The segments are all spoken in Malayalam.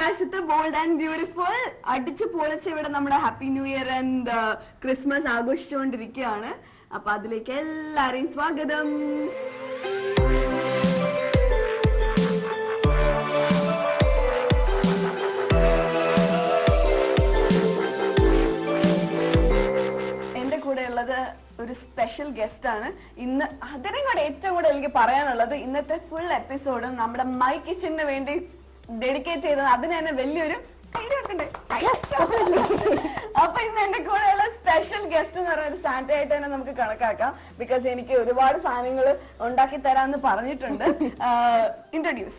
ഇപ്രാവശ്യത്തെ ബോൾഡ് ആൻഡ് ബ്യൂട്ടിഫുൾ അടിച്ചു പൊളിച്ച് ഇവിടെ നമ്മുടെ happy new year and Christmas ആഘോഷിച്ചുകൊണ്ടിരിക്കുകയാണ്. അപ്പൊ അതിലേക്ക് എല്ലാരെയും സ്വാഗതം. എന്റെ കൂടെ ഉള്ളത് ഒരു സ്പെഷ്യൽ ഗസ്റ്റ് ആണ് ഇന്ന്. അതിനും കൂടെ ഏറ്റവും കൂടുതൽ എനിക്ക് പറയാനുള്ളത് ഇന്നത്തെ ഫുൾ എപ്പിസോഡും നമ്മുടെ മൈ കിച്ചണിന് വേണ്ടി ഡെഡിക്കേറ്റ് ചെയ്തത്. അതിന് തന്നെ വലിയൊരു അപ്പൊ ഇന്ന് എന്റെ കൂടെയുള്ള സ്പെഷ്യൽ ഗസ്റ്റ് എന്ന് പറയുന്നത് സാന്റ ആയിട്ട് തന്നെ നമുക്ക് കണക്കാക്കാം. ബിക്കോസ് എനിക്ക് ഒരുപാട് സാധനങ്ങൾ ഉണ്ടാക്കി തരാമെന്ന് പറഞ്ഞിട്ടുണ്ട്. ഇൻട്രൊഡ്യൂസ്.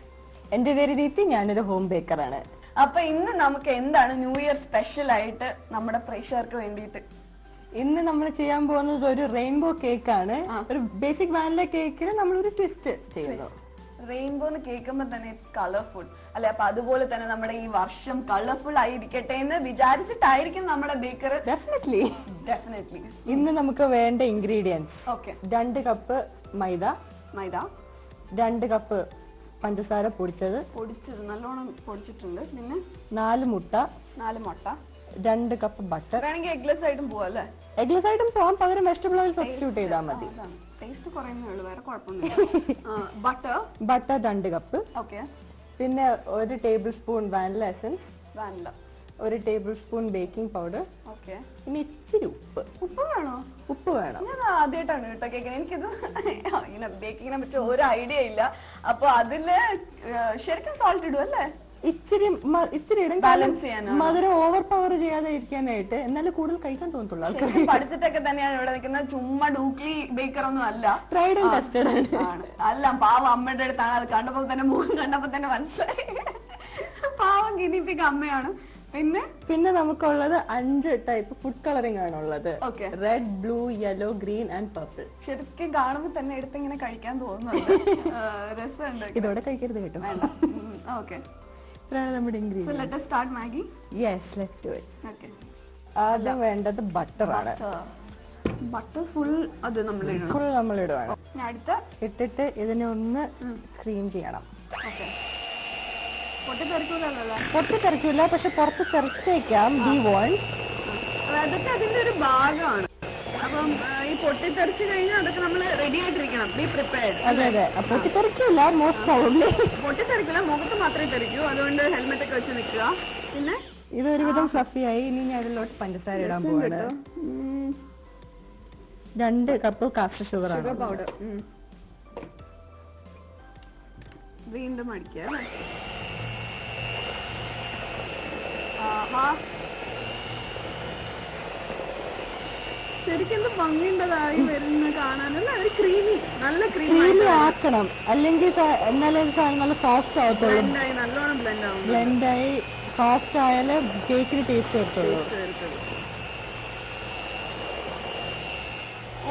എന്റെ പേര് ദീപ്തി, ഞാനൊരു ഹോം ബേക്കറാണ്. അപ്പൊ ഇന്ന് നമുക്ക് എന്താണ് ന്യൂ ഇയർ സ്പെഷ്യൽ ആയിട്ട് നമ്മുടെ പ്രേക്ഷകർക്ക് വേണ്ടിയിട്ട്? ഇന്ന് നമ്മൾ ചെയ്യാൻ പോകുന്നത് ഒരു റെയിൻബോ കേക്ക് ആണ്. ഒരു ബേസിക് വാനില കേക്കിന് നമ്മളൊരു ട്വിസ്റ്റ് ചെയ്യുന്നു. റെയിൻബോ എന്ന് കേൾക്കുമ്പോൾ തന്നെ കളർഫുൾ അല്ലെ? അപ്പൊ അതുപോലെ തന്നെ നമ്മുടെ ഈ വർഷം കളർഫുൾ ആയിരിക്കട്ടെ എന്ന് വിചാരിച്ചിട്ടായിരിക്കും നമ്മുടെ ബേക്കർ. ഡെഫിനറ്റ്ലി. ഇന്ന് നമുക്ക് വേണ്ട ഇൻഗ്രീഡിയൻസ്: 2 കപ്പ് മൈദ, 2 കപ്പ് പഞ്ചസാര പൊടിച്ചത് നല്ലോണം പൊടിച്ചിട്ടുണ്ട്, പിന്നെ 4 മുട്ട, 2 കപ്പ് ബട്ടർ. വേണമെങ്കിൽ എഗ്ലെസ് ആയിട്ടും പോവാം അല്ലേ? എഗ്ലെസ് ആയിട്ടും പോവാം, പകരം വെജിറ്റബിൾ ഓയിൽ സബ്സ്റ്റിറ്റ്യൂട്ട് ചെയ്താൽ മതി. ടേസ്റ്റ് കുറയുന്നേ ഉള്ളൂ, വേറെ കുഴപ്പമൊന്നുമില്ല. Butter 2 cup. പിന്നെ 1 table spoon vanilla essence, 1 table spoon baking powder, പിന്നെ ഇച്ചിരി ഉപ്പ് വേണോ? ഉപ്പ് വേണം. ഞാൻ ആദ്യമായിട്ടാണ് കേട്ടോ കേൾക്കുന്നത്. എനിക്കിത് ഇങ്ങനെ ബേക്കിങ്ങിനെ പറ്റി ഒരു ഐഡിയ ഇല്ല. അപ്പൊ അതില് ശരിക്കും സോൾട്ട് ഇടും അല്ലേ? ഇച്ചിരി ഇടും, ബാലൻസ് ചെയ്യാൻ, മധുരം ഓവർ പവർ ചെയ്യാതെ ഇരിക്കാനായിട്ട്. എന്നാലും കൂടുതൽ കഴിക്കാൻ തോന്നുള്ളൂ ആൾക്കാർ. പഠിച്ചിട്ടൊക്കെ തന്നെയാണ് ഇവിടെ നിൽക്കുന്നത്. ചുമ്മാ ഡൂക്ലി ബേക്കർ ഒന്നും അല്ല, ട്രൈഡ് ആൻഡ് ടെസ്റ്റഡ് ആണ്. അല്ല, പാവം അമ്മയുടെ അടുത്താണ്. അത് കണ്ടപ്പോൾ തന്നെ മുഖം കണ്ടപ്പോൾ തന്നെ മനസ്സിലായി. പാവം ഗിനിപ്പിക്ക അമ്മയാണ്. പിന്നെ നമുക്കുള്ളത് 5 ടൈപ്പ് ഫുഡ് കളറിംഗ് ആണുള്ളത്. Red, blue, yellow, green and purple. ശരിക്കും കാണുമ്പോൾ തന്നെ എടുത്ത് ഇങ്ങനെ കഴിക്കാൻ തോന്നുന്നുണ്ട്. രസമുണ്ട്. ഇതോടെ കഴിക്കരുത് കേട്ടോ. ഓക്കെ, ഇത്രയാണ് നമ്മുടെ ingredients. Let us start Maggi. Yes, let's do it. ആദ്യം വേണ്ടത് ബട്ടർ ആണ്. ബട്ടർ ഫുൾ അത് നമ്മൾ ഇടുവാണ്. ഇട്ടിട്ട് ഇതിനെ ഒന്ന് ക്രീം ചെയ്യണം. പൊട്ടിത്തെറിക്കില്ല, പക്ഷെ പുറത്ത് തെറിച്ചേക്കാം. അതൊക്കെ അതിന്റെ ഒരു ഭാഗമാണ്. അപ്പം ഈ പൊട്ടിത്തെറിച്ച് കഴിഞ്ഞാൽ അതൊക്കെ നമ്മൾ റെഡി ആയിട്ടിരിക്കണം, ബി പ്രിപ്പയർഡ്. അതെ, പൊട്ടിത്തെറിക്കില്ല, മോസ്റ്റ് പ്രോബബ്ലി പൊട്ടിത്തെറിക്കില്ല, മുഖത്ത് മാത്രമേ തെറിക്കൂ. അതുകൊണ്ട് ഹെൽമെറ്റ് ഒക്കെ വെച്ച് നിൽക്കുക. പിന്നെ ഇതൊരുവിധം ഫ്ലഫി ആയി. ഇനി ഞാൻ അതിലോട്ട് പഞ്ചസാര ഇടാൻ പോവാണ്. 2 കപ്പ് കാസ്റ്റർ ഷുഗർ പൗഡർ. വീണ്ടും അടിക്കുക. ശരിക്കും ഭംഗിയുണ്ടതായി വരുന്ന കാണാനല്ല. ഒരു ക്രീമി, നല്ല ക്രീമി ആക്കണം, അല്ലെങ്കിൽ എന്നാലേ നല്ല സോഫ്റ്റ് ആവത്തുള്ളൂ. നല്ലോണം ബ്ലെൻഡായി സോഫ്റ്റ് ആയാലേ കേക്കിന് ടേസ്റ്റ് വരത്തുള്ളൂ.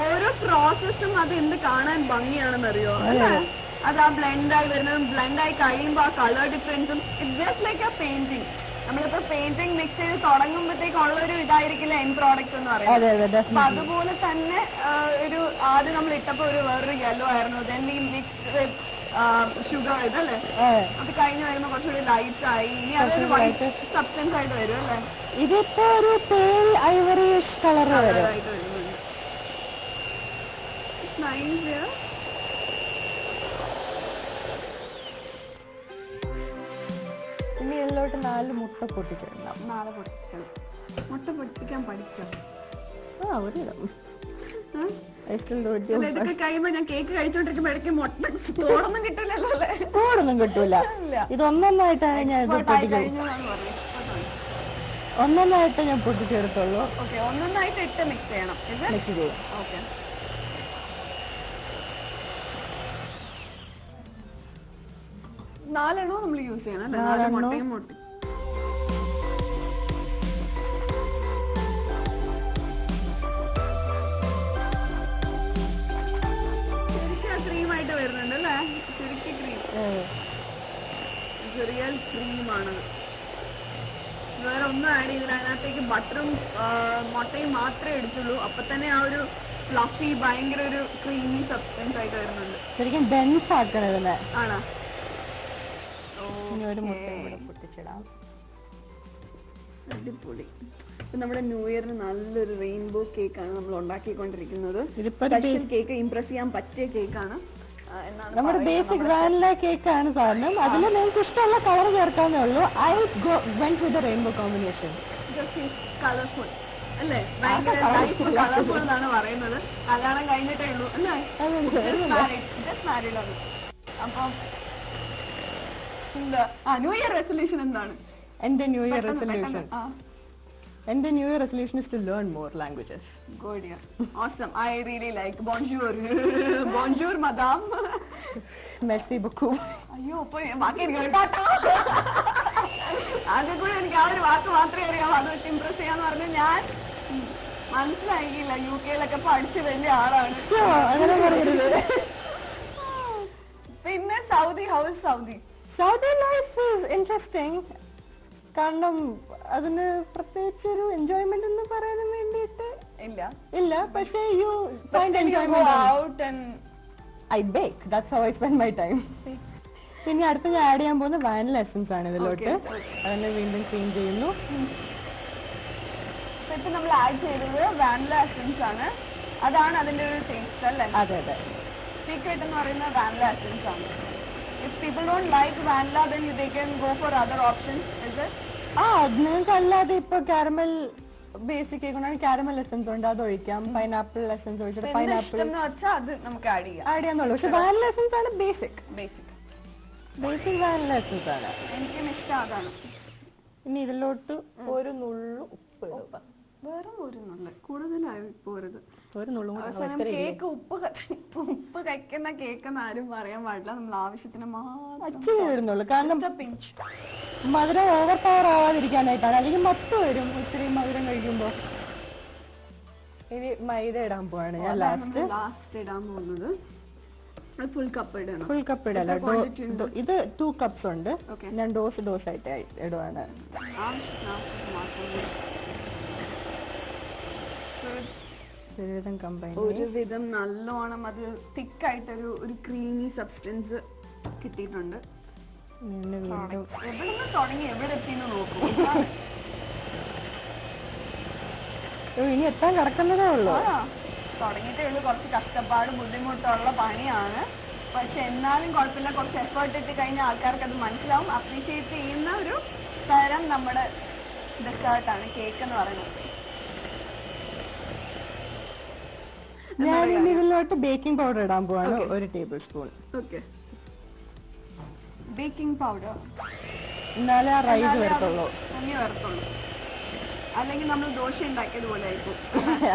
ഓരോ പ്രോസസ്സും അത് എന്ത് കാണാൻ ഭംഗിയാണെന്നറിയോ? അത് ആ ബ്ലെൻഡായി വരുന്നതും ബ്ലെൻഡായി കഴിയുമ്പോൾ ആ കളർ ഡിഫറൻസും it's just like a painting. നമ്മളിപ്പോ പെയിന്റിങ് മിക്സ് ചെയ്ത് തുടങ്ങുമ്പോഴത്തേക്കുള്ളൊരു ഇതായിരിക്കില്ല എൻ പ്രോഡക്റ്റ് എന്ന് പറയുന്നത്. അപ്പൊ അതുപോലെ തന്നെ ഒരു ആദ്യം നമ്മൾ ഇട്ടപ്പോ വേറൊരു യെല്ലോ ആയിരുന്നു. ദെൻ ഈ മിക്സ് ഷുഗർ ഇതല്ലേ, അത് കഴിഞ്ഞ് വരുമ്പോ കുറച്ചുകൂടി ലൈറ്റ് ആയി. ഇനി അതൊരു വൈറ്റ് സബ്സ്റ്റൻസ് ആയിട്ട് വരും അല്ലേ? ഇതിപ്പോ ഒരു പേൽ ഐവറിഷ് കളർ വരും. നൈസ്. ഇനി ഇതിലോട്ട് 4 മുട്ട പൊട്ടിച്ചിടണം. മുട്ട പൊട്ടിക്കാൻ പഠിക്കാം. ഇതൊക്കെ കഴിയുമ്പോ ഞാൻ കേക്ക് കഴിച്ചോണ്ടിരിക്കുമ്പോ ഇടയ്ക്ക് മുട്ട തോടൊന്നും കിട്ടില്ലല്ലോ അല്ലേ? തോടൊന്നും കിട്ടൂല. ഇതൊന്നൊന്നായിട്ടാണ് ഞാൻ ഒന്നൊന്നായിട്ട് ഞാൻ പൊട്ടിച്ചെടുത്തുള്ളൂ. ഒന്നൊന്നായിട്ട് ഇട്ട് മിക്സ് ചെയ്യണം. മിക്സ് ചെയ്യും. ഓക്കെ. 4 എണ്ണവും നമ്മൾ യൂസ് ചെയ്യണം അല്ലേ? 4 മുട്ടയും മുട്ടി. ശരിക്കും ക്രീമായിട്ട് വരുന്നുണ്ട് അല്ലേ? ശരിക്കും ക്രീം, റിയൽ ക്രീമാണത്. വേറെ ഒന്നും ആഡ് ചെയ്തില്ല. അതിനകത്തേക്ക് ബട്ടറും മുട്ടയും മാത്രമേ എടുത്തുള്ളൂ. അപ്പൊ തന്നെ ആ ഒരു ഫ്ലഫി ഭയങ്കര ഒരു ക്രീമി സബ്സ്റ്റൻസ് ആയിട്ട് വരുന്നുണ്ട്. ശരിക്കും ഡെൻസ് ആക്കണം ഇതിനെ. ആണോ? ഇനി ഒരു മുട്ടയും കൂടെ പൊട്ടിച്ചിടാം. അടിപൊളി. നമ്മുടെ ന്യൂ ഇയറിന് നല്ലൊരു റെയിൻബോ കേക്കാണ് നമ്മൾ ഉണ്ടാക്കിക്കൊണ്ടിരിക്കുന്നത്. കേക്ക് ഇംപ്രസ് ചെയ്യാൻ പറ്റിയ കേക്കാണ്. നമ്മുടെ ബേസിക് വാനില കേക്കാണ് സാധനം. അതിൽ നിങ്ങൾക്ക് ഇഷ്ടമുള്ള കളർ ചേർക്കാന്നേ ഉള്ളൂ. I went with rainbow combination. Colourful അല്ലേ? കളർഫുൾ എന്നാണ് പറയുന്നത്. കല്യാണം കഴിഞ്ഞിട്ടേ ഉള്ളൂ അല്ലേ? മാരീഡ് ആണ്. അപ്പം എന്താ ന്യൂ ഇയർ റെസൊല്യൂഷൻ എന്താണ്? എന്റെ new year resolution is to learn more languages. Good, yeah. Awesome. I really like bonjour. Bonjour, madame. Merci beaucoup. അയ്യോ ഇപ്പൊ ബാക്കി കേട്ടാട്ടോ. ആദ്യം കൂടെ എനിക്ക് ആ ഒരു വാക്ക് മാത്രമേ അറിയാവൂ. അത് വെച്ച് ഇംപ്രസ് ചെയ്യാന്ന് പറഞ്ഞാൽ ഞാൻ മനസ്സിലാക്കിയില്ല. UK പഠിച്ച് വലിയ ആളാണ്. അങ്ങനെ പറയരുത്. പിന്നെ Saudi, how is Saudi? Saudi life is interesting. കാരണം അതിന് പ്രത്യേകിച്ച് ഒരു എൻജോയ്മെന്റ് എന്ന് പറയാൻ വേണ്ടിയിട്ട് ഇല്ല. പക്ഷേ you find enjoyment out and I bake. That's how I spend my time. പിന്നെ അടുത്ത് ഞാൻ ആഡ് ചെയ്യാൻ പോകുന്ന വാനില എസൻസ് ആണ് ഇതിലോട്ട്. അതിനെ വീണ്ടും ക്ലീൻ ചെയ്യുന്നു. ഇപ്പൊ നമ്മൾ ആഡ് ചെയ്തത് വാനില എസൻസ് ആണ്. അതാണ് അതിന്റെ ഒരു ടേസ്റ്റ് അല്ലേ? അതെ. സീക്രട്ട് എന്ന് പറയുന്ന വാനില എസൻസ് ആണ്. If people don't like vanilla, then they can go for other options, is it? നിങ്ങൾക്ക് അല്ലാതെ ഇപ്പൊ കാരമൽ ബേസിക് കേക്കാണെങ്കിൽ കാരമൽ എസൻസ് ഉണ്ട്, അത് ഒഴിക്കാം. പൈനാപ്പിൾ എസൻസ് ഒഴിച്ചിട്ട് പൈനാപ്പിൾ അത് നമുക്ക് ആഡ് ചെയ്യാന്നുള്ളൂ. പക്ഷെ വാനില എസൻസ് ആണ് ബേസിക് വാനില എസൻസ് ആണ്. എനിക്കും ഇഷ്ടം അതാണ്. ഇനി ഇതിലോട്ട് ഒരു നുള്ളു ഉപ്പ് ഇടുക. വേറെ ഒരു നുള്ളു കൂടുതലായി പോരുത്. ഒരു നുള്ളും കേക്ക് ഉപ്പ് കഴിക്കുന്ന കേക്കെന്ന് ആരും പറയാൻ പാടില്ല. നമ്മൾ ആവശ്യത്തിന് മാത്രം വരുന്നുള്ളൂ. കാരണം മധുരം ഓവർ പവർ ആവാതിരിക്കാനായിട്ടാണ്. അല്ലെങ്കിൽ മത്ത് വരും ഇത്തിരി മധുരം കഴിക്കുമ്പോ. ഇനി മൈദ ഇടാൻ പോവാണ് ഞാൻ ലാസ്റ്റ് ഇടാൻ പോകുന്നത്. ഫുൾ കപ്പ് ഇടല്ല. ഇത് 2 cups ഉണ്ട്. ഞാൻ ഡോസ് ആയിട്ട് ഇടുവാണ്. ഒരുവിധം നല്ലോണം അത് തിക്കായിട്ടൊരു ക്രീമി സബ്സ്റ്റൻസ് കിട്ടിയിട്ടുണ്ട്. എവിടെ തുടങ്ങി എവിടെ എത്തിന്ന് നോക്കൂ. ഇനി എത്താൻ കിടക്കുന്നതേ ഉള്ളൂ. തുടങ്ങിയിട്ടേ ഉള്ളൂ. കുറച്ച് കഷ്ടപ്പാട് ബുദ്ധിമുട്ടുള്ള പണിയാണ്. പക്ഷെ എന്നാലും കുഴപ്പമില്ല. കുറച്ച് എഫേർട്ട് ഇട്ട് കഴിഞ്ഞാൽ ആൾക്കാർക്ക് അത് മനസ്സിലാവും. അപ്രീഷിയേറ്റ് ചെയ്യുന്ന ഒരു തരം നമ്മുടെ ഡെസേർട്ടാണ് കേക്ക് എന്ന് പറയുന്നത്. ഞാൻ ഇതിലോട്ട് ബേക്കിംഗ് പൗഡർ ഇടാൻ പോവാണ്. 1 tablespoon. ബേക്കിംഗ് പൗഡർ എന്നാലേ ആ റൈസ് വരത്തുള്ളൂ. അല്ലെങ്കിൽ നമ്മൾ ദോശ ഉണ്ടാക്കിയത് പോലെ ആയിരിക്കും.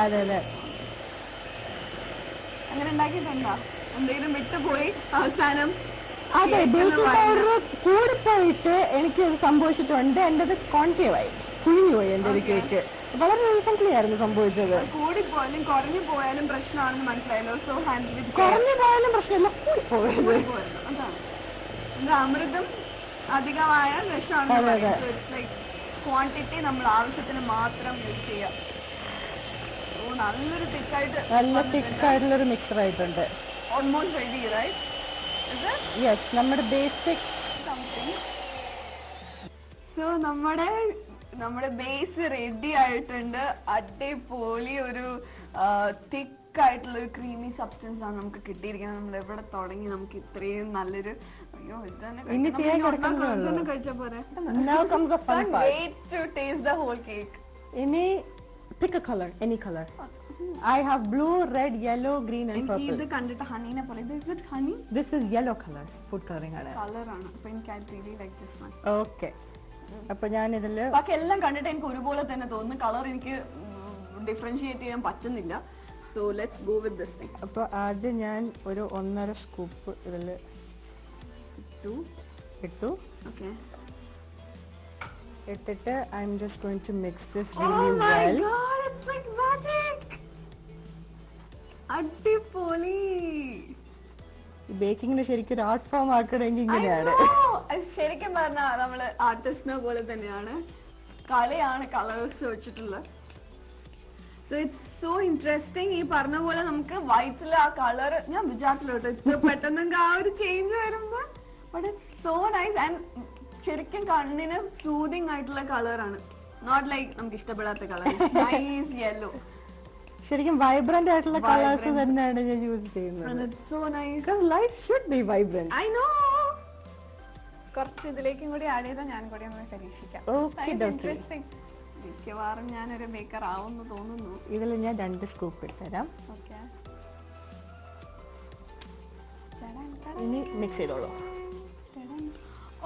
അതെ. അങ്ങനെ ഉണ്ടാക്കിയിട്ടുണ്ടോ? എന്തെങ്കിലും വിട്ടുപോയി അവസാനം? അതെ, ബേക്കിംഗ് പൗഡർ കൂടിപ്പോയിട്ട് എനിക്ക് സംഭവിച്ചിട്ടുണ്ട്. എന്റെ അത് കോൺസേവായി കുഴിഞ്ഞുപോയി എന്റെ ഒരു കേക്ക്. വളരെ റീസെന്റ് ആയിരുന്നു സംഭവിച്ചത്. കൂടിപ്പോയാലും കുറഞ്ഞു പോയാലും പ്രശ്നമാണെന്ന് മനസ്സിലായല്ലോ. സോ കുറഞ്ഞു പോയാലും പ്രശ്നമില്ല, കൂടിപ്പോയത് അതാണ്. അമൃതം അധികമായ വിഷമാണ്. ക്വാണ്ടിറ്റി നമ്മൾ ആവശ്യത്തിന് മാത്രം യൂസ് ചെയ്യാം. നല്ലൊരു തിക്കായിട്ടുള്ളൊരു മിക്സർ ആയിട്ടുണ്ട്. Almost ready, right? യെസ്, നമ്മുടെ ബേസിക് സംതിങ്. സോ നമ്മുടെ ബേസ് റെഡി ആയിട്ടുണ്ട്. അടിപൊളി ഒരു തിക്കായിട്ടുള്ള ഒരു ക്രീമി സബ്സ്റ്റൻസ് ആണ് നമുക്ക് കിട്ടിയിരിക്കുന്നത്. നമ്മൾ എവിടെ തുടങ്ങി നമുക്ക് ഇത്രയും നല്ലൊരു കഴിച്ച പോലെ. ഇനി pick a color, any color. I have blue, red, yellow, green and purple. ഇത് കണ്ടിട്ട് ഹണീനെ പോലെ. Is it honey? This is yellow color. Food coloring ആണ്. Color ആണ്. അപ്പോൾ എനിക്ക് I really like this one. Okay. അപ്പോൾ ഞാൻ ഇതില് ബാക്കി എല്ലാം കണ്ടിട്ട് എനിക്ക് ഒരുപോലെ തന്നെ തോന്നുന്നു. കളർ എനിക്ക് ഡിഫറൻഷിയേറ്റ് ചെയ്യാൻ പറ്റുന്നില്ല. So let's go with this thing. അപ്പോൾ ആദ്യം ഞാൻ ഒരു 1.5 സ്കൂപ്പ് ഇതില് ഇട്ടു. Okay. ഇട്ടിട്ട് I am just going to mix this really well. Oh my god, it's like magic. അടിപൊളി. ബേക്കിങ്ങിന് ശരിക്കും ഒരു ആർട്ട് ഫോം ആക്കണമെങ്കിൽ ഇങ്ങനെയാണ്. ശരിക്കും പറഞ്ഞാൽ നമ്മള് ആർട്ടിസ്റ്റിനെ പോലെ തന്നെയാണ്. കലയാണ് കളേഴ്സ് വെച്ചിട്ടുള്ളത്. So it's so interesting. ഈ പറഞ്ഞ പോലെ നമുക്ക് വൈറ്റിൽ ആ കളർ ഞാൻ വിചാരിച്ചില്ല കേട്ടോ ഇത്ര പെട്ടെന്ന് ആ ഒരു ചേഞ്ച് വരുമ്പോ. But it's so nice. And ശരിക്കും കണ്ണിന് സൂതിങ് ആയിട്ടുള്ള കളറാണ്. നോട്ട് ലൈക്ക് നമുക്ക് ഇഷ്ടപ്പെടാത്ത കളർ. Nice yellow. ശരിക്കും വൈബ്രന്റ് ആയിട്ടുള്ള കളേഴ്സ് തന്നെയാണ് ഞാൻ യൂസ് ചെയ്യുന്നത്. So nice. Life should be vibrant. I know. കുറച്ച് ഇതിലേക്കും കൂടി ആഡ് ചെയ്താൽ ഞാൻ കൂടി ഒന്ന് പരീക്ഷിക്കാം. ഇൻട്രസ്റ്റിംഗ്. മിക്കവാറും ഞാനൊരു ബേക്കർ ആവുമെന്ന് തോന്നുന്നു. ഇതിൽ ഞാൻ 2 സ്കൂപ്പ് ഇട്ടുതരാം. ഓക്കെ. ഇനി മിക്സ് ചെയ്തോളൂ.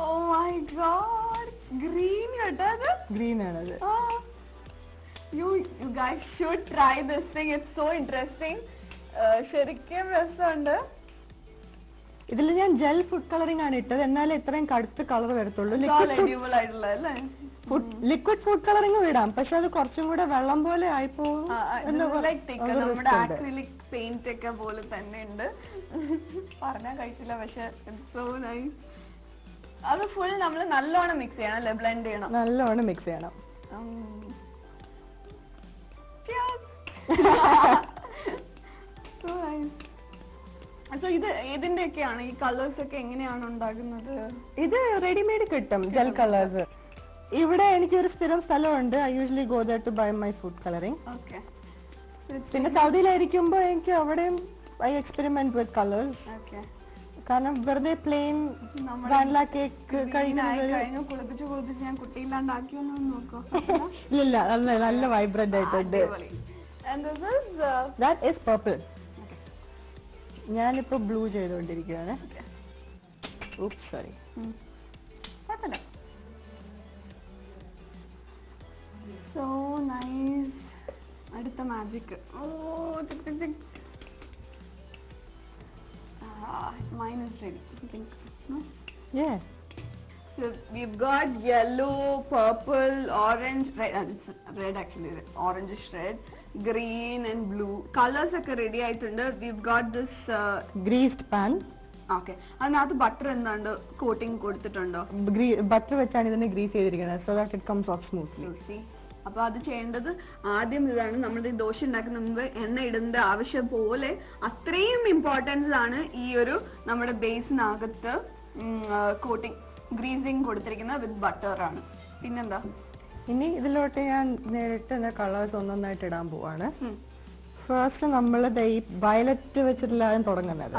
ഓ മൈ ഗോഡ്, ഗ്രീൻ കേട്ടോ. അത് ഗ്രീൻ ആണത്. You guys should try this thing. It's so interesting. ശരിക്കും രസമുണ്ട്. ഇതിൽ ഞാൻ ജെൽ ഫുഡ് കളറിംഗ് ആണ് ഇട്ടത്, എന്നാലേ ഇത്രയും കടുത്ത കളർ വരത്തുള്ളൂ. ലിക്വിഡ് ഫുഡ് കളറിംഗ് ഇടാം, പക്ഷെ അത് കുറച്ചും കൂടെ വെള്ളം പോലെ ആയിപ്പോകും. നമ്മുടെ ആക്രിലിക് പെയിന്റ് ഒക്കെ പോലെ തന്നെ ഉണ്ട്. പറഞ്ഞാൽ കഴിച്ചില്ല, പക്ഷെ സോ നൈസ്. അത് ഫുൾ നമ്മൾ നല്ലോണം മിക്സ് ചെയ്യണം അല്ലേ? ബ്ലെൻഡ് ചെയ്യണം. നല്ലോണം മിക്സ് ചെയ്യണം. സോ ഇത് ഏതിന്റെയൊക്കെയാണ് ഈ കളേഴ്സ് ഒക്കെ എങ്ങനെയാണ് ഉണ്ടാകുന്നത്? ഇത് റെഡിമെയ്ഡ് കിട്ടും ജെൽ കളേഴ്സ്. ഇവിടെ എനിക്കൊരു സ്ഥിരം സ്ഥലമുണ്ട്. I usually go there to buy my food colouring. Okay. പിന്നെ സൗദിയിലായിരിക്കുമ്പോ എനിക്ക് അവിടെയും I experiment with colours. Okay. കാരണം വെറുതെ പ്ലെയിൻ വാനില കേക്ക് കഴിഞ്ഞു കുളിപ്പിച്ച് ഞാൻ കുട്ടിയില്ലാണ്ടാക്കിയൊന്നും നോക്കോ? ഇല്ല, നല്ല വൈബ്രന്റ് ആയിട്ടുണ്ട്. That is purple. ഞാനിപ്പോ ബ്ലൂ ചെയ്തോണ്ടിരിക്കുകയാണ്. oops sorry. So nice. അടുത്ത magic. Oh mine is ready. I think. No? Yes. So we've got yellow, purple, orange, red actually, orangish red, green and blue. Colors are ready ആയിട്ടുണ്ട്. We've got this greased pan. Okay. അതിനകത്ത് ബട്ടർ എന്താണ്ട് കോട്ടിംഗ് കൊടുത്തിട്ടുണ്ടോ? ബട്ടർ വെച്ചാണ് ഇതിനെ ഗ്രീസ് ചെയ്തിരിക്കുന്നത്, so that it comes off smoothly. അപ്പൊ അത് ചെയ്യേണ്ടത് ആദ്യം ഇതാണ്. നമ്മുടെ ദോശ ഉണ്ടാക്കുന്ന മുമ്പ് എണ്ണ ഇടേണ്ട ആവശ്യം പോലെ അത്രയും ഇമ്പോർട്ടൻസ് ആണ് ഈ ഒരു നമ്മുടെ ബേസിനകത്ത് കോട്ടിംഗ് ഗ്രീസിങ് കൊടുത്തിരിക്കുന്നത് വിത്ത് ബട്ടർ ആണ്. പിന്നെന്താ? ഇനി ഇതിലോട്ട് ഞാൻ നേരിട്ട് കളേഴ്സ് ഒന്നൊന്നായിട്ട് ഇടാൻ പോവാണ്. ഫസ്റ്റ് നമ്മൾ ഈ വയലറ്റ് വെച്ചിട്ടില്ലാതെ തുടങ്ങുന്നത്.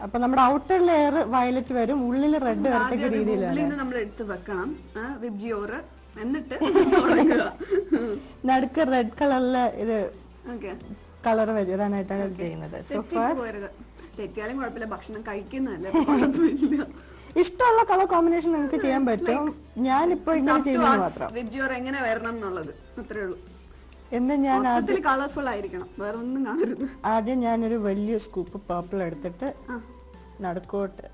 അപ്പൊ നമ്മുടെ ഔട്ടർ ലെയർ വയലറ്റ് വരും, ഉള്ളിൽ റെഡ് വരത്തക്ക രീതിയിലാണ് നമ്മൾ എടുത്ത് വെക്കണം വിബ്ജിയോർ. എന്നിട്ട് നടുക്ക് റെഡ് കളറില് ഇത് കളർ വരാനായിട്ടാണ് ചെയ്യുന്നത്. തെറ്റിയാലും കുഴപ്പമില്ല, ഭക്ഷണം കഴിക്കുന്നതല്ലേ, കുഴപ്പമില്ല. ഇഷ്ടമുള്ള കളർ കോമ്പിനേഷൻ നിങ്ങൾക്ക് ചെയ്യാൻ പറ്റും. ഞാനിപ്പോ ഇങ്ങനെ ചെയ്യുന്നത് മാത്രം. വിബ്ജിയോർ എങ്ങനെ വരണം എന്നുള്ളത് അത്രേ ഉള്ളൂ. എന്ന് ഞാൻ കളർഫുൾ ആയിരിക്കണം, വേറെ ഒന്നും കാണരുത്. ആദ്യം ഞാനൊരു വലിയ സ്കൂപ്പ് പർപ്പിൾ എടുത്തിട്ട് നടുക്കോട്ട്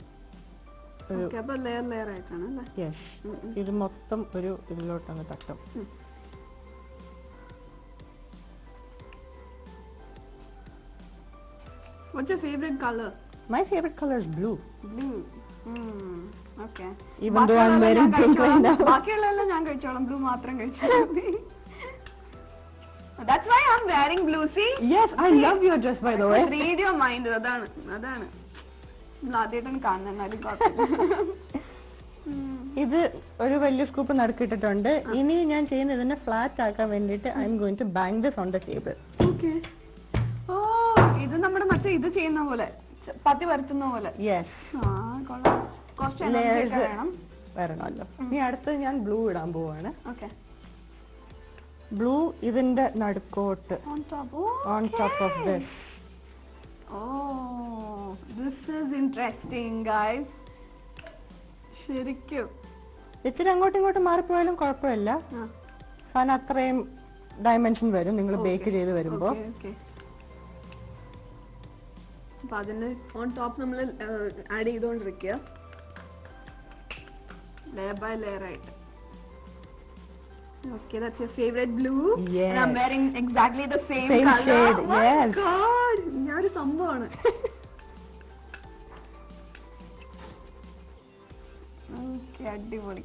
ഇത് മൊത്തം ഒരു ഇതിലോട്ടങ്ങ് തട്ടും. What's your favorite color? My favorite color is blue. Blue. Okay. Even though I'm wearing pink right now. ബാക്കിയുള്ളതെല്ലാം ഞാൻ കഴിച്ചോളാം, ബ്ലൂ മാത്രം കഴിച്ചോളാം. That's why I'm wearing blue. See? Yes, I love your dress by the way. Read your mind. അതാണ് ആദ്യമായിട്ടാണ് കാണുന്നത്. ഇത് ഒരു വലിയ സ്കൂപ്പ് നടുക്കിട്ടിട്ടുണ്ട്. ഇനി ഞാൻ ചെയ്യുന്നത് ഇതിനെ ഫ്ലാറ്റ് ആക്കാൻ വേണ്ടിട്ട് I am going to bang this on the table. Okay. Oh, ഇത് നമ്മുടെ മറ്റേ ഇത് ചെയ്യുന്ന പോലെ, ചപ്പാത്തി പരത്തുന്ന പോലെ. യെസ്. കൊള്ളാം. കുറച്ച് എനർജി വേണം. വരണമല്ലോ. ഇനി അടുത്ത് ഞാൻ ബ്ലൂ ഇടാൻ പോവാണ്. ഓക്കേ. ബ്ലൂ ഇതിന്റെ നടുക്കോട്ട് on top of this. Oh, this is interesting guys. ശരിക്കും ഇത്തിരി അങ്ങോട്ടും ഇങ്ങോട്ടും മാറിപ്പോയാലും കുഴപ്പമില്ല. കാരണം അത്രയും ഡയമെൻഷൻ വരും നിങ്ങൾ ബേക്ക് ചെയ്ത് വരുമ്പോ. അപ്പൊ അതിന് ഓൺ ടോപ്പ് നമ്മൾ ആഡ് ചെയ്തോണ്ടിരിക്കുക ലെയർ ബൈ ലെയർ ആയിട്ട്. Okay, that's your favorite blue. Yes. And I'm wearing exactly the same color. Shade, oh yes. my god, ഞാനൊരു സംഭവമാണ്. Okay, അടിപൊളി.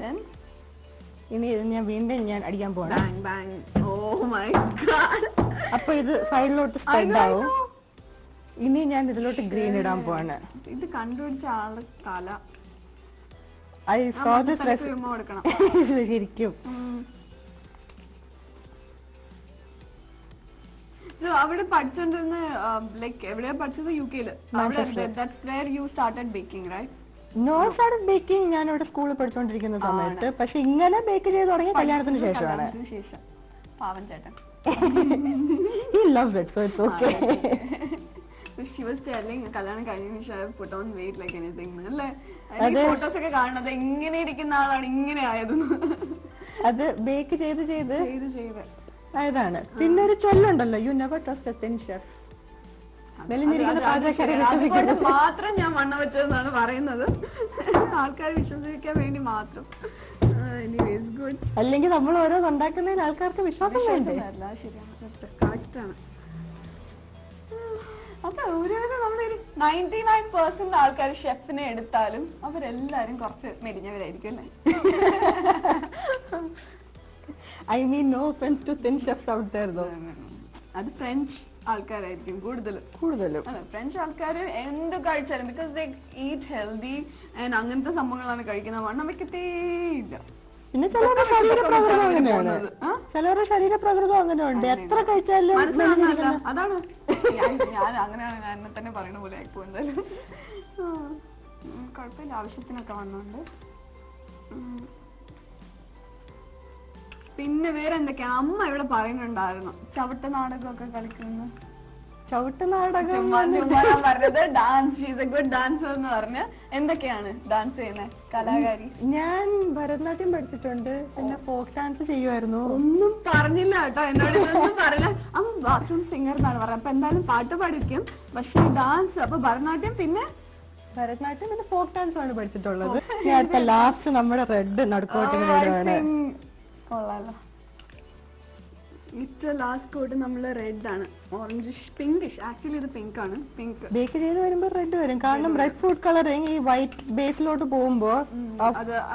Then ഇനി ഞാൻ വീണ്ടും അടിക്കാൻ പോവാണ്. Bang bang. Oh my god. അപ്പൊ ഇത് സൈഡിലോട്ട് സ്പ്രെഡ് ആവും. ഇനി ഞാൻ ഇതിലോട്ട് ഗ്രീൻ ഇടാൻ പോവാണ്. ഇത് കണ്ടുപിടിച്ച ആള് തല. ഐ സോ ദിസ് കൊടുക്കണം ശരിക്കും. അവിടെ പഠിച്ചോണ്ടിരുന്ന ലൈക്ക് എവിടെയാ പഠിച്ചത്? യുകെയില്. That's where you started baking, right? No started baking ഞാൻ ഇവിടെ സ്കൂളിൽ പഠിച്ചുകൊണ്ടിരിക്കുന്ന സമയത്ത്. പക്ഷെ ഇങ്ങനെ ബേക്ക് ചെയ്ത് തുടങ്ങിയ കല്യാണത്തിന് ശേഷമാണ്. പാവൻ ചേട്ടൻ. He loves it, so it's okay. So she was telling കല്യാണം കഴിഞ്ഞ ശേഷം I put on weight like anything. അല്ലേ? ഫോട്ടോസ് ഒക്കെ കാണുന്നത് ഇങ്ങനെ ഇരിക്കുന്ന ആളാണ് ഇങ്ങനെ ആയതെന്ന്. അത് ബേക്ക് ചെയ്ത് ചെയ്ത് ആയതാണ്. പിന്നെ ഒരു ചൊല്ലുണ്ടല്ലോ, you never trust a thin chef. മാത്രം ഞാൻ വണ്ണം വെച്ചതെന്നാണ് പറയുന്നത്, ആൾക്കാർ വിശ്വസിക്കാൻ വേണ്ടി മാത്രം. ഗുഡ്. അല്ലെങ്കിൽ നമ്മൾ ഓരോന്ന് ഉണ്ടാക്കുന്നതിന് ആൾക്കാർക്ക് വിശ്വാസം വേണ്ടേ? കറക്റ്റാണ്. അപ്പൊ ഒരുവിധം നമ്മളൊരു 99% ആൾക്കാർ ഷെഫിനെ എടുത്താലും അവരെല്ലാരും കുറച്ച് മെലിഞ്ഞവരായിരിക്കും അല്ലേ? I mean no offense to thin chefs out there though. അത് ഫ്രഞ്ച് ആൾക്കാരായിരിക്കും കൂടുതലും. അതെ, ഫ്രഞ്ച് ആൾക്കാർ എന്ത് കഴിച്ചാലും because they eat healthy and അങ്ങനത്തെ സംഭവങ്ങളാണ് കഴിക്കുന്നത്, വണ്ണം വെക്കത്തേയില്ല. പിന്നെ ചിലരുടെ ശരീരപ്രകൃതം അങ്ങനെയാണ്, ചിലരുടെ ശരീരപ്രകൃതം അങ്ങനെ ഉണ്ട്, എത്ര കഴിച്ചാലും അതാണ്. ഞാൻ അങ്ങനെയാണ്, ഞാൻ എന്നെ തന്നെ പറയുന്ന പോലെ ആയിപ്പോ. എന്തായാലും കുഴപ്പമില്ല, ആവശ്യത്തിനൊക്കെ വന്നുണ്ട്. പിന്നെ വേറെ എന്തൊക്കെയാ അമ്മ ഇവിടെ പറയുന്നുണ്ടായിരുന്നു, ചവിട്ട് നാടകമൊക്കെ കളിക്കുന്നു. ചവിട്ട് നാടകം പറഞ്ഞത് dance, she's A good dancer എന്ന് പറഞ്ഞ്. എന്തൊക്കെയാണ് ഡാൻസ് ചെയ്യുന്നത് കലാകാരി? ഞാൻ ഭരതനാട്യം പഠിച്ചിട്ടുണ്ട്, പിന്നെ ഫോക്ക് ഡാൻസ് ചെയ്യുമായിരുന്നു. ഒന്നും പറഞ്ഞില്ല കേട്ടോ എന്നോട്, ഇതൊന്നും പറഞ്ഞില്ല. അമ്മ ബാത്റൂം സിംഗർ എന്നാണ് പറഞ്ഞത്. അപ്പൊ എന്തായാലും പാട്ട് പഠിക്കും, പക്ഷെ ഡാൻസ്. അപ്പൊ ഭരതനാട്യം പിന്നെ ഫോക്ക് ഡാൻസ് ആണ് പഠിച്ചിട്ടുള്ളത്. ഞാൻ ലാസ്റ്റ് നമ്മുടെ റെഡ് നടുക്കോട്ടിനോടാണ്. കൊള്ളാലോ. ഏറ്റവും ലാസ്റ്റ് കോട്ട് നമ്മള് റെഡ് ആണ്, ഓറഞ്ചിഷ് പിങ്കിഷ്. ആക്ച്വലി ഇത് പിങ്ക് ആണ്. പിങ്ക് ബേക്ക് ചെയ്ത് വരുമ്പോ റെഡ് വരും, കാരണം റെഡ് ഫുഡ് കളറിങ് ഈ വൈറ്റ് ബേസിലോട്ട് പോകുമ്പോ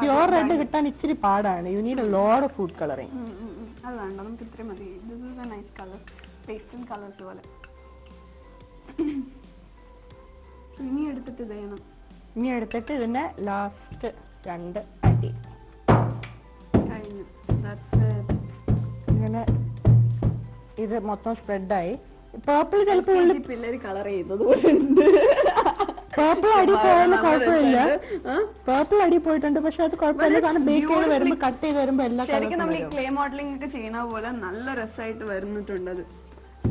പ്യുവർ റെഡ് കിട്ടാൻ ഇച്ചിരി പാടാണ്. You need a lot of food colouring. അത് വേണ്ട, നമുക്ക് ഇത്രയും മതി. This is A nice colour, pastel colours പോലെ. ഇനി എടുത്തിട്ട് ഇത് ചെയ്യണം. ഇനി എടുത്തിട്ട് ഇതിന്റെ ലാസ്റ്റ് 2 അടി കഴിഞ്ഞു. ഇങ്ങനെ ഇത് മൊത്തം സ്പ്രെഡായി. പേർപ്പിൾ ചിലപ്പോൾ പിള്ളേര് കളർ ചെയ്തത് പേർപ്പിൾ അടി പോയാലും കുഴപ്പമില്ല. പേർപ്പിൾ അടി പോയിട്ടുണ്ട്, പക്ഷെ അത് കുഴപ്പമില്ല, കാരണം ബേക്ക് ചെയ്ത് വരുമ്പോ കട്ട് ചെയ്ത് വരുമ്പോ എല്ലാ ശരിക്കും നമ്മൾ ഈ ക്ലേ മോഡലിംഗ് ഒക്കെ ചെയ്യുന്ന പോലെ നല്ല രസമായിട്ട് വരുന്നിട്ടുണ്ട്. അത്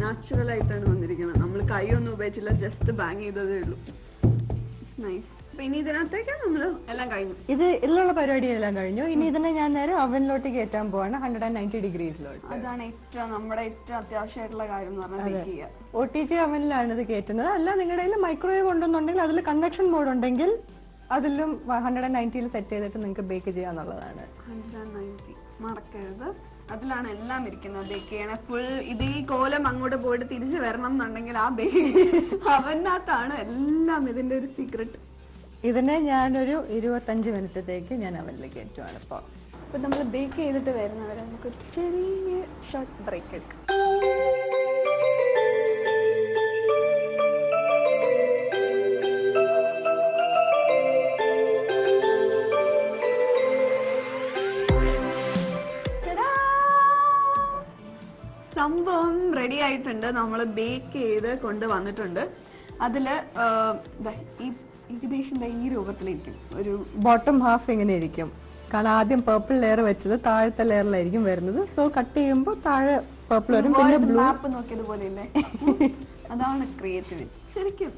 നാച്ചുറൽ ആയിട്ടാണ് വന്നിരിക്കുന്നത്. നമ്മൾ കൈ ഒന്നും ഉപയോഗിച്ചില്ല, ജസ്റ്റ് ബാങ് ചെയ്തതേ ഉള്ളൂ. നൈസ്. ഇനി ഇതിനകത്തേക്ക് നമ്മള് എല്ലാം കഴിഞ്ഞു. ഇത് ഇതിലുള്ള പരിപാടിയെല്ലാം കഴിഞ്ഞു. ഇനി ഇതിനെ ഞാൻ നേരെ അവനിലോട്ട് കയറ്റാൻ പോവാണ്, 190 ഡിഗ്രീസിലോട്ട്. അതാണ് നമ്മുടെ ഏറ്റവും അത്യാവശ്യമായിട്ടുള്ള കാര്യം എന്ന് പറഞ്ഞാൽ OTG അവനിലാണ് ഇത് കയറ്റുന്നത്. അല്ല നിങ്ങളുടെ കയ്യിൽ മൈക്രോവേവ് ഉണ്ടെന്നുണ്ടെങ്കിൽ അതിൽ കൺവെക്ഷൻ മോഡ് ഉണ്ടെങ്കിൽ അതിലും 190 സെറ്റ് ചെയ്തിട്ട് നിങ്ങൾക്ക് ബേക്ക് ചെയ്യാന്നുള്ളതാണ്. 190 മറക്കരുത്, അതിലാണ് എല്ലാം ഇരിക്കുന്നത്. ബേക്ക് ചെയ്യണ ഫുൾ ഇത് ഈ കോലം അങ്ങോട്ട് പോയിട്ട് തിരിച്ചു വരണം എന്നുണ്ടെങ്കിൽ ആ ബേക്ക് അവനകത്താണ് എല്ലാം ഇതിന്റെ ഒരു സീക്രട്ട്. ഇതിനെ ഞാനൊരു 25 മിനിറ്റത്തേക്ക് ഞാൻ അവനിലേക്ക് കയറ്റുവാണ്. ഇപ്പൊ നമ്മൾ ബേക്ക് ചെയ്തിട്ട് വരുന്നവരെ നമുക്ക് ചെറിയ ഷോർട്ട് ബ്രേക്ക് എടുക്കാം. സംഭവം റെഡി ആയിട്ടുണ്ട്. നമ്മൾ ബേക്ക് ചെയ്ത് കൊണ്ടുവന്നിട്ടുണ്ട്. അതില് ഏകദേശം ഈ രൂപത്തിലിരിക്കും. ഒരു ബോട്ടം ഹാഫ് എങ്ങനെ ഇരിക്കും, കാരണം ആദ്യം പേർപ്പിൾ ലെയർ വെച്ചത് താഴത്തെ ലെയറിലായിരിക്കും വരുന്നത്. സോ കട്ട് ചെയ്യുമ്പോൾ താഴെ പേർപ്പിൾ വരും, പിന്നെ ബ്ലൂ. മാപ്പ് നോക്കിയതുപോലെ ഇല്ലേ, അതാണ് ക്രിയേറ്റിവിറ്റി. ശരിക്കും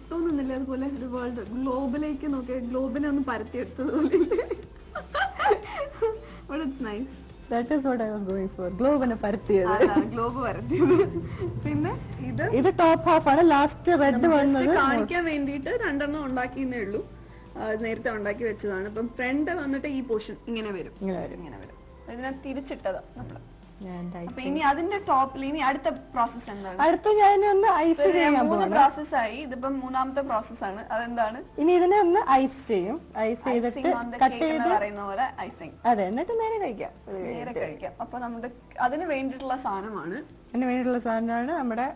തോന്നുന്നില്ല അതുപോലെ ഒരു വേൾഡ് ഗ്ലോബിലേക്ക് നോക്കിയ ഗ്ലോബിനെ ഒന്ന് പരത്തിയെടുത്തതുപോലെ. But it's nice. That is what I was going for. ഗ്ലോബിനെ പരത്തിയത്. ഗ്ലോബ് പരത്തിയത്. പിന്നെ ഇത് ടോപ്പ് ഹാഫ് ആണ്. ലാസ്റ്റ് റെഡ് വന്നത് കാണിക്കാൻ വേണ്ടിയിട്ട് 2 ഉണ്ടാക്കിയെന്നേ ഉള്ളൂ. നേരത്തെ ഉണ്ടാക്കി വെച്ചതാണ്. ഇപ്പം ഫ്രണ്ട് വന്നിട്ട് ഈ പോർഷൻ ഇങ്ങനെ വരും. ഇതിനെ തിരിച്ചിട്ടതാ നമ്മള്. അപ്പൊ ഇനി അതിന്റെ ടോപ്പിൽ ഇനി അടുത്ത പ്രോസസ് എന്താണ്? അടുത്ത ഞാൻ ഒന്ന് ഐസ് ചെയ്യാൻ പോകുന്നു. 3 പ്രോസസ്സായി, ഇതിപ്പം 3ാമത്തെ പ്രോസസ്സാണ്. അതെന്താണ്? ഇനി ഇതിനെ ഒന്ന് ഐസ് ചെയ്യും. ഐസ് ചെയ്തിട്ട് കട്ട് ചെയ്ത് പറയുന്ന പോലെ ഐസിങ്. അതെ, എന്നിട്ട് നേരെ കഴിക്കാം. അപ്പൊ നമ്മുടെ അതിന് വേണ്ടിയിട്ടുള്ള സാധനമാണ് അതിന് വേണ്ടിയിട്ടുള്ള സാധനമാണ് നമ്മുടെ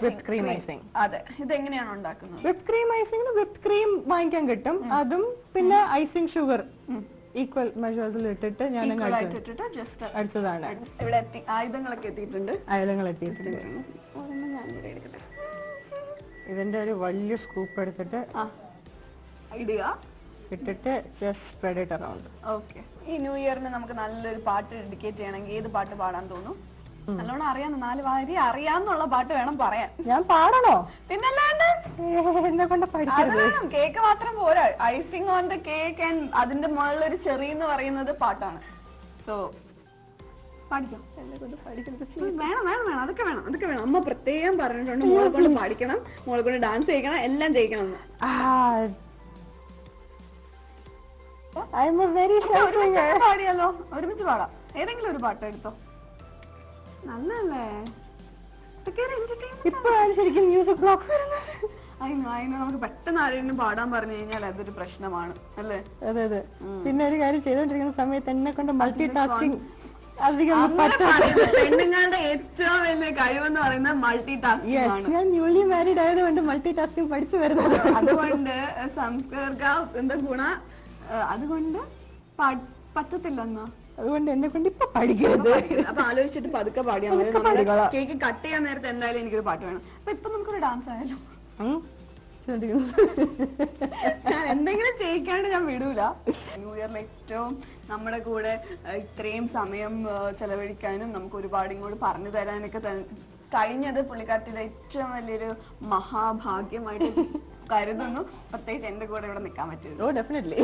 വിപ്പ് ക്രീം ഐസിങ്. അതെ, ഇതെങ്ങനെയാണ് ഉണ്ടാക്കുന്നത്? Whip cream icing whip cream വാങ്ങിക്കാൻ കിട്ടും, അതും പിന്നെ ഐസിംഗ് ഷുഗർ ഈക്വൽ മെഷേഴ്സിൽ ഇട്ടിട്ട് ഞാൻ അടുത്തതാണ്. ഇവിടെ ആയുധങ്ങളൊക്കെ എത്തിയിട്ടുണ്ട്. ഇതിന്റെ ഒരു വലിയ സ്കൂപ്പ് എടുത്തിട്ട് ഇടുക, ഇട്ടിട്ട് just spread it around. Okay. ഈ ന്യൂ ഇയറിന് നമുക്ക് നല്ലൊരു പാട്ട് ഡെഡിക്കേറ്റ് ചെയ്യണമെങ്കിൽ ഏത് പാട്ട് പാടാൻ തോന്നും? നല്ലോണം അറിയാം, 4 വരി അറിയാന്നുള്ള പാട്ട് വേണം പറയാൻ. ഞാൻ പാടണോ? പിന്നല്ലാണ്ട് എന്നെ കൊണ്ട് പഠിക്കരുത്. കേക്ക് മാത്രം പോരാ, icing on the cake and അതിന്റെ മുകളിലൊരു ചെറി എന്ന് പറയുന്നത് പാട്ടാണ്. സോ പഠിക്കാം, വേണം വേണം വേണം, അതൊക്കെ വേണം, അതൊക്കെ വേണം. അമ്മ പ്രത്യേകം പറഞ്ഞിട്ടുണ്ട് മോളെ കൊണ്ട് പഠിക്കണം, മോളെ കൊണ്ട് ഡാൻസ് ചെയ്യിക്കണം, എല്ലാം ചെയ്യിക്കണം എന്ന്. പാടിയാലോ? ഒരുമിച്ച് പാടാം. ഏതെങ്കിലും ഒരു പാട്ട് എടുത്തോ, നല്ലല്ലേ? ഇപ്പോഴാണ് ശരിക്കും മ്യൂസിക് ബ്ലോക്ക്. അതിന് നമുക്ക് പെട്ടെന്ന് ആരെങ്കിലും പാടാൻ പറഞ്ഞു കഴിഞ്ഞാൽ അതൊരു പ്രശ്നമാണ് അല്ലേ? അതെ അതെ. പിന്നെ ഒരു കാര്യം ചെയ്തോണ്ടിരിക്കുന്ന സമയത്ത് എന്നെ കൊണ്ട് മൾട്ടി ടാസ്കിങ് പെണ്ണുങ്ങളുടെ ഏറ്റവും വലിയ കഴിവെന്ന് പറയുന്നത് മൾട്ടി ടാസ്കിംഗ് ആണ്. ഞാൻ ന്യൂലി മാരീഡ് ആയതുകൊണ്ട് മൾട്ടി ടാസ്കിംഗ് പഠിച്ചു വരുന്നത്. അതുകൊണ്ട് സംസ്കൃത എന്താ ഗുണ, അതുകൊണ്ട് പറ്റത്തില്ലെന്നോ, അതുകൊണ്ട് എന്നെ കൊണ്ട് ഇപ്പൊ പഠിക്കരുത്. അപ്പൊ ആലോചിച്ചിട്ട് പതുക്കെ പാടിയാൽ മതി. കേക്ക് കട്ട് ചെയ്യാൻ നേരത്തെ എന്തായാലും എനിക്കൊരു പാട്ട് വേണം. അപ്പൊ ഇപ്പൊ നമുക്കൊരു ഡാൻസ് ആയാലോ? ഞാൻ എന്തെങ്കിലും ചെയ്യിക്കാണ്ട് ഞാൻ വിടൂല. ന്യൂ ഇയറിൽ ഏറ്റവും നമ്മുടെ കൂടെ ഇത്രയും സമയം ചെലവഴിക്കാനും നമുക്ക് ഒരുപാട് ഇങ്ങോട്ട് പറഞ്ഞു തരാനൊക്കെ കഴിഞ്ഞത് പുള്ളിക്കാരത്തിന്റെ ഏറ്റവും വലിയൊരു മഹാഭാഗ്യമായിട്ട് കരുതുന്നു. പ്രത്യേകിച്ച് എന്റെ കൂടെ ഇവിടെ നിൽക്കാൻ പറ്റുമല്ലോ. ഓ ഡെഫിനറ്റ്ലി.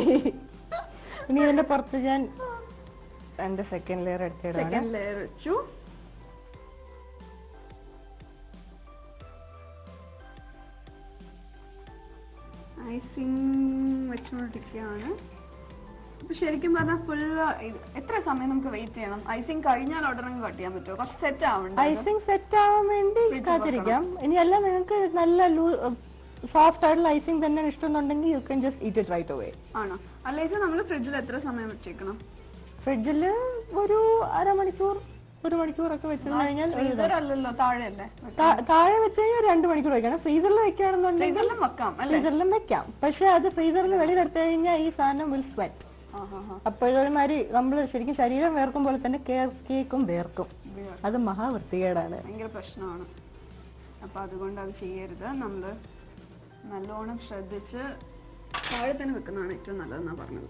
ഇനി ഇതിന്റെ പുറത്ത് ഞാൻ എന്റെ സെക്കൻഡ് ലെയർ എടുത്തിടാണ്. സെക്കൻഡ് ലെയർ വെച്ചു. ഐസിംഗ് വെച്ചുകൊണ്ടിരിക്കുകയാണ്. അപ്പൊ ശരിക്കും പറഞ്ഞാൽ ഫുള്ള് എത്ര സമയം നമുക്ക് വെയിറ്റ് ചെയ്യണം? ഐസിംഗ് കഴിഞ്ഞാൽ ഉടനെ കട്ട് ചെയ്യാൻ പറ്റുമോ? കുറച്ച് സെറ്റ് ആവണ്ട. ഐസിംഗ് സെറ്റ് ആവാൻ വേണ്ടി കാത്തിരിക്കാം. ഇനി അല്ല നിങ്ങൾക്ക് നല്ല സോഫ്റ്റ് ആയിട്ടുള്ള ഐസിംഗ് തന്നെ ഇഷ്ടമുണ്ടെങ്കിൽ you can just eat it right away. ആണോ? അല്ലെങ്കിൽ നമ്മൾ ഫ്രിഡ്ജിൽ എത്ര സമയം വെച്ചേക്കണം? ഫ്രിഡ്ജിൽ ഒരു അരമണിക്കൂർ 1 മണിക്കൂറൊക്കെ വെച്ചു കഴിഞ്ഞാൽ. ഫ്രീസറല്ലല്ലോ, താഴെയല്ലേ? താഴെ വെച്ച് കഴിഞ്ഞാൽ 2 മണിക്കൂർ വെക്കണം. ഫ്രീസറിൽ വെക്കുകയാണെന്നുണ്ടെങ്കിൽ ഫ്രീസറിലും വെക്കാം. പക്ഷെ അത് ഫ്രീസറിൽ വെളിയിൽ എടുത്തു കഴിഞ്ഞാൽ ഈ സാധനം വിൽ സ്വെറ്റ്. അപ്പോഴൊരുമാതിരി നമ്മൾ ശരിക്കും ശരീരം വേർക്കും പോലെ തന്നെ കേക്കും വേർക്കും. അത് മഹാവൃത്തികേടാണ്, ഭയങ്കര പ്രശ്നമാണ്. അപ്പൊ അതുകൊണ്ട് അത് ചെയ്യരുത്. നമ്മള് നല്ലോണം ശ്രദ്ധിച്ച് താഴെ തന്നെ വെക്കുന്നതാണ് ഏറ്റവും നല്ലതെന്നാ പറഞ്ഞത്.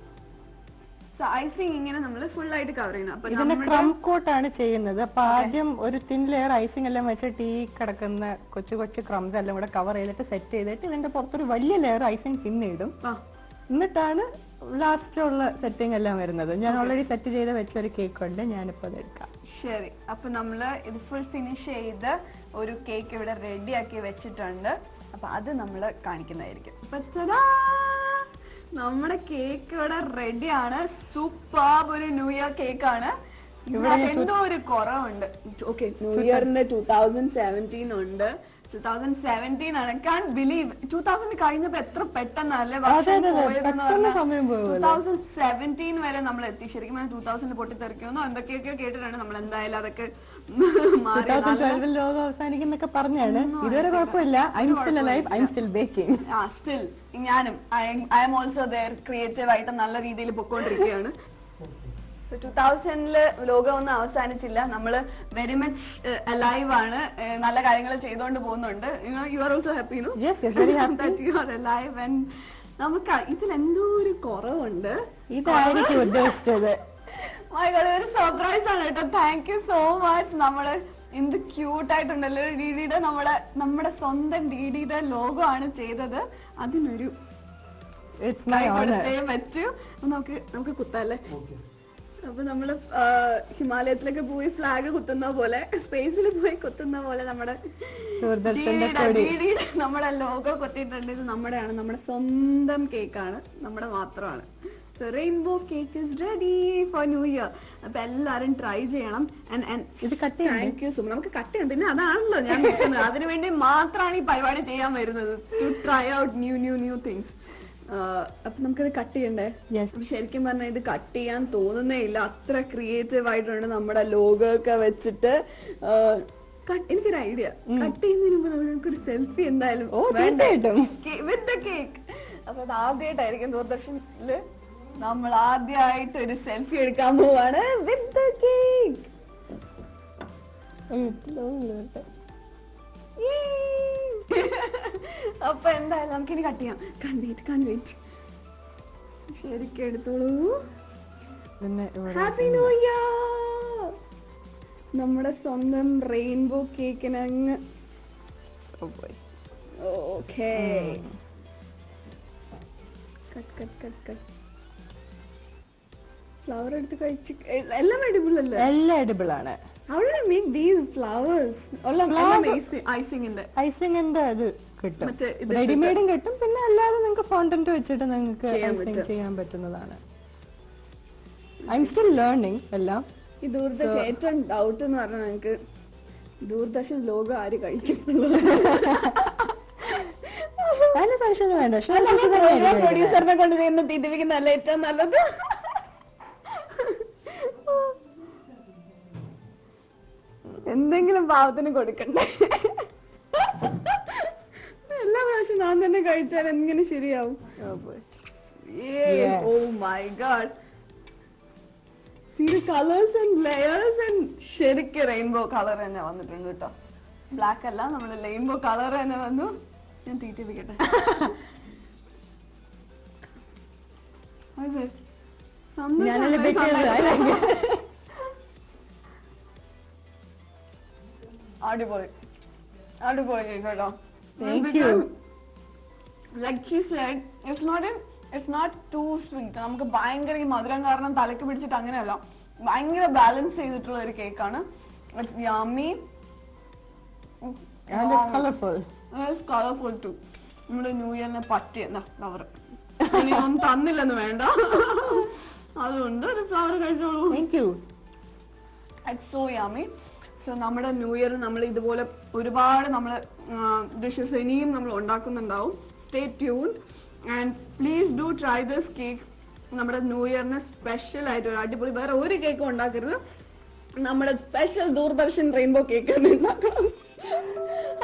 ഐസിംഗ് ഇങ്ങനെ നമ്മൾ ഫുൾ ആയിട്ട് കവർ ചെയ്യണം. അപ്പൊ ഇതിന്റെ ക്രം കോട്ട് ആണ് ചെയ്യുന്നത്. അപ്പൊ ആദ്യം ഒരു തിൻ ലെയർ ഐസിംഗ് എല്ലാം വെച്ചിട്ട് ഈ കിടക്കുന്ന കൊച്ചു കൊച്ചു ക്രംസ് എല്ലാം കൂടെ കവർ ചെയ്തിട്ട് സെറ്റ് ചെയ്തിട്ട് ഇതിന്റെ പുറത്തൊരു വലിയ ലെയർ ഐസിംഗ് പിന്നെ ഇടും. എന്നിട്ടാണ് ലാസ്റ്റ് ഉള്ള സെറ്റിംഗ് എല്ലാം വരുന്നത്. ഞാൻ ഓൾറെഡി സെറ്റ് ചെയ്ത് വെച്ചൊരു കേക്ക് ഉണ്ട്, ഞാനിപ്പോ അത് എടുക്കാം. ശരി, അപ്പൊ നമ്മള് ഇത് ഫുൾ ഫിനിഷ് ചെയ്ത് ഒരു കേക്ക് ഇവിടെ റെഡി ആക്കി വെച്ചിട്ടുണ്ട്. അപ്പൊ അത് നമ്മള് കാണിക്കുന്നതായിരിക്കും. നമ്മുടെ കേക്ക് ഇവിടെ റെഡിയാണ്. സൂപ്പർ ഒരു ന്യൂ ഇയർ കേക്കാണ്. എന്തോ ഒരു കുറവുണ്ട്. ഓക്കെ, ന്യൂ ഇയറിന്റെ 2017 ഉണ്ട്. 2017 ആണ്. കാൻ ബിലീവ് 2000 കഴിഞ്ഞപ്പോ എത്ര പെട്ടെന്നല്ലേ വർഷം പോയതെന്ന് പറഞ്ഞാൽ 2017 വരെ നമ്മൾ എത്തി. ശരിക്കും 2000 പൊട്ടിത്തെറിക്കുമെന്നോ എന്തൊക്കെയൊക്കെ കേട്ടിട്ടുണ്ട്. നമ്മൾ എന്തായാലും അതൊക്കെ ലോകം അവസാനിക്കുന്നൊക്കെ പറഞ്ഞാണ്. ഇതുവരെ കുഴപ്പമില്ല. സ്റ്റിൽ ഞാനും I am also there. Creative ആയിട്ട് നല്ല രീതിയിൽ പൊക്കോണ്ടിരിക്കുകയാണ്. 2000 ലോകം ഒന്നും അവസാനിച്ചില്ല. നമ്മള് വെരി മച്ച് അലൈവ് ആണ്. നല്ല കാര്യങ്ങൾ ചെയ്തുകൊണ്ട് പോകുന്നുണ്ട്. You are also happy? You are alive. And നമുക്ക് ഇതിലെന്തോ ഒരു കുറവുണ്ട്. ഇതായിരിക്കും ഉദ്ദേശിച്ചത്. ഒരു സർപ്രൈസ് ആണ് കേട്ടോ. Thank you so much. നമ്മള് എന്ത് ക്യൂട്ടായിട്ടുണ്ടല്ലോ ഡിഡിയുടെ. നമ്മുടെ സ്വന്തം ഡിഡിയുടെ ലോഗോ ആണ് ചെയ്തത്. അതിനൊരു പറ്റൂ. നമുക്ക് കുത്തല്ലേ? അപ്പൊ നമ്മള് ഹിമാലയത്തിലൊക്കെ പോയി ഫ്ലാഗ് കുത്തുന്ന പോലെ, സ്പേസിൽ പോയി കുത്തുന്ന പോലെ നമ്മുടെ നമ്മുടെ ലോഗോ കുത്തിയിട്ടുണ്ട്. ഇത് നമ്മുടെയാണ്, നമ്മുടെ സ്വന്തം കേക്കാണ്, നമ്മുടെ മാത്രമാണ്. Rainbow cake is ready for new year. അപ്പൊ എല്ലാരും ട്രൈ ചെയ്യണം. ഇത് cut thank you so much. നമുക്ക് കട്ട് ചെയ്യാം. പിന്നെ അതാണല്ലോ ഞാൻ നിൽക്കുന്നത്. അതിനുവേണ്ടി മാത്രമാണ് ഈ പരിപാടി ചെയ്യാൻ വരുന്നത്. To try out new things. അപ്പൊ നമുക്കത് കട്ട് ചെയ്യണ്ടേ? ശരിക്കും പറഞ്ഞാൽ ഇത് കട്ട് ചെയ്യാൻ തോന്നുന്നേ ഇല്ല. അത്ര ക്രിയേറ്റീവ് ആയിട്ടുണ്ട്. നമ്മുടെ ലോഗോ ഒക്കെ വെച്ചിട്ട് എനിക്കൊരു ഐഡിയ, കട്ട് ചെയ്യുന്നതിന് മുമ്പ് നമുക്കൊരു സെൽഫി എന്തായാലും വിത്ത് ദ കേക്ക്. അപ്പൊ അത് ആദ്യമായിട്ടായിരിക്കും ദൂരദർശനില് നമ്മൾ ആദ്യമായിട്ട് ഒരു സെൽഫി എടുക്കാൻ പോവാണ് വിത്ത് ദ കേക്ക്. അപ്പൊ എന്തായാലും നമുക്കിനി കട്ട് ചെയ്യാം. കൺവെയിറ്റ് ശരിക്കും എടുത്തോളൂ. Happy new year. നമ്മുടെ സ്വന്തം റെയിൻബോ കേക്കിന് അങ്ങ് ഓക്കേ. ഫ്ലവർ എടുത്ത് കഴിച്ച് എല്ലാം എഡിബിൾ അല്ലേ? എല്ലാം എഡിബിൾ ആണ്. ഐസിങ്ങിന്റെ അത് കിട്ടും, റെഡിമെയ്ഡും കിട്ടും, പിന്നെ അല്ലാതെ നിങ്ങൾക്ക് ഫോണ്ടന്റ് വെച്ചിട്ട് നിങ്ങൾക്ക് ഐസിങ് ചെയ്യാൻ പറ്റുന്നതാണ്. ഐ എം സ്റ്റിൽ ലേണിംഗ് എല്ലാം. ഈ ദൂരദർശൻ ഏറ്റവും ഡൗട്ട് എന്ന് പറഞ്ഞാൽ നിങ്ങൾക്ക് ദൂരദർശൻ ലോഗോ ആര് കഴിക്കുന്നുള്ളൂ. പ്രൊഡ്യൂസറിനെ കൊണ്ട് ചെയ്യുന്ന തീറ്റിപ്പിക്കുന്നതല്ല ഏറ്റവും നല്ലത്. എന്തെങ്കിലും പാവത്തിന് കൊടുക്കണ്ടേ? എല്ലാ പ്രാവശ്യം ഞാൻ തന്നെ കഴിച്ചാൽ എങ്ങനെ ശരിയാവും? Oh my god. Colours and layers and ശരിക്കും റെയിൻബോ കളർ തന്നെ വന്നിട്ടുണ്ട് കേട്ടോ. ബ്ലാക്ക് അല്ല, നമ്മുടെ റെയിൻബോ കളർ തന്നെ വന്നു. ഞാൻ തീറ്റിപ്പിക്കട്ടെ. അടിപൊളി അടിപൊളി കേട്ടോ. Like she said, it's not too sweet. നമുക്ക് ഭയങ്കര ഈ മധുരം കാരണം തലക്ക് പിടിച്ചിട്ട് അങ്ങനെയല്ല, ഭയങ്കര ബാലൻസ് ചെയ്തിട്ടുള്ള ഒരു കേക്കാണ്. It's yummy and it's colorful. It's colorful too. നമ്മുടെ ന്യൂ ഇയറിനെ പറ്റിയ ഫ്ലവർ ഒന്നും തന്നില്ലെന്ന് വേണ്ട, അതുകൊണ്ട് ഒരു ഫ്ലവർ കഴിച്ചോളൂ. Thank you. It's so yummy. So നമ്മുടെ ന്യൂ ഇയർ നമ്മൾ ഇതുപോലെ ഒരുപാട് നമ്മൾ ഡിഷസ് ഇനിയും നമ്മൾ ഉണ്ടാക്കുന്നുണ്ടാവും. Stay tuned and please do try this cake. നമ്മുടെ ന്യൂ ഇയറിന് സ്പെഷ്യൽ ആയിട്ട് ഒരു അടിപൊളി വേറെ ഒരു കേക്കും ഉണ്ടാക്കരുത്, നമ്മുടെ സ്പെഷ്യൽ ദൂരദർശൻ റെയിൻബോ കേക്ക് ഉണ്ടാക്കണം.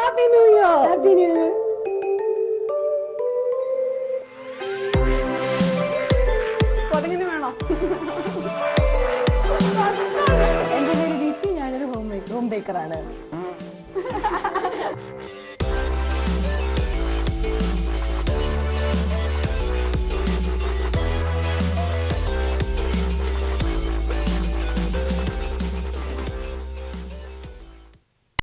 Happy new year.